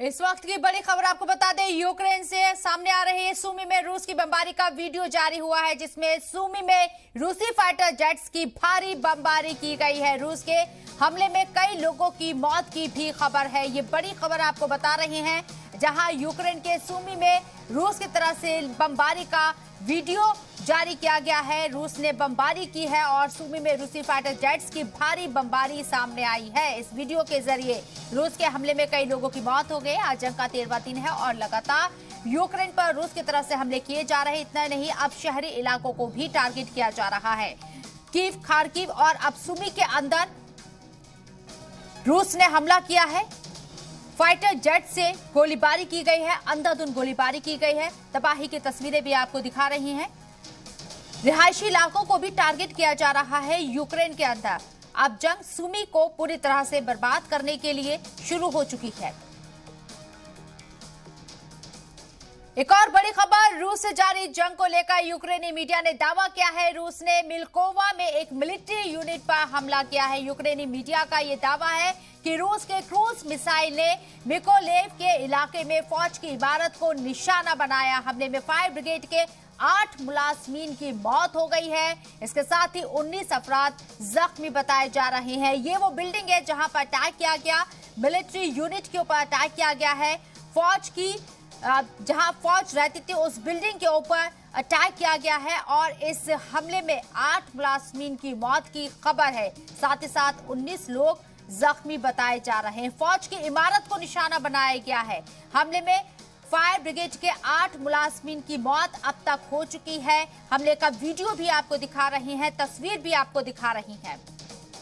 इस वक्त की बड़ी खबर आपको बता दें, यूक्रेन से सामने आ रही है। सूमी में रूस की बमबारी का वीडियो जारी हुआ है, जिसमें सूमी में रूसी फाइटर जेट्स की भारी बमबारी की गई है। रूस के हमले में कई लोगों की मौत की भी खबर है। ये बड़ी खबर आपको बता रहे हैं, जहां यूक्रेन के सूमी में रूस की तरफ से बमबारी का वीडियो जारी किया गया है। रूस ने बमबारी की है और सूमी में रूसी फाइटर जेट्स की भारी बमबारी सामने आई है। इस वीडियो के जरिए रूस के हमले में कई लोगों की मौत हो गई। आज जंग का 13वां दिन है और लगातार यूक्रेन पर रूस की तरफ से हमले किए जा रहे हैं। इतना नहीं, अब शहरी इलाकों को भी टारगेट किया जा रहा है। कीव, खार्किव और अब सूमी के अंदर रूस ने हमला किया है। फाइटर जेट से गोलीबारी की गई है, अंधाधुंध गोलीबारी की गई है। तबाही की तस्वीरें भी आपको दिखा रही हैं। रिहायशी इलाकों को भी टारगेट किया जा रहा है यूक्रेन के अंदर। अब जंग सूमी को पूरी तरह से बर्बाद करने के लिए शुरू हो चुकी है। एक और बड़ी खबर, रूस से जारी जंग को लेकर यूक्रेनी मीडिया ने दावा किया है। रूस ने मिल्कोवा में एक मिलिट्री यूनिट पर हमला किया है। यूक्रेनी मीडिया का यह दावा है कि रूस के क्रूज मिसाइल ने मिकोलेव के इलाके में फौज की इमारत को निशाना बनाया। हमले में फायर ब्रिगेड के 8 मुलाजमीन की मौत हो गई है। इसके साथ ही 19 अफराद जख्मी बताए जा रहे हैं। ये वो बिल्डिंग है जहां पर अटैक किया गया, मिलिट्री यूनिट के ऊपर अटैक किया गया है। फौज की जहां फौज रहती थी उस बिल्डिंग के ऊपर अटैक किया गया है और इस हमले में 8 मुलाजमीन की मौत की खबर है। साथ ही साथ 19 लोग जख्मी बताए जा रहे हैं। फौज की इमारत को निशाना बनाया गया है। हमले में फायर ब्रिगेड के 8 मुलाजमीन की मौत अब तक हो चुकी है। हमले का वीडियो भी आपको दिखा रही हैं, तस्वीर भी आपको दिखा रही हैं।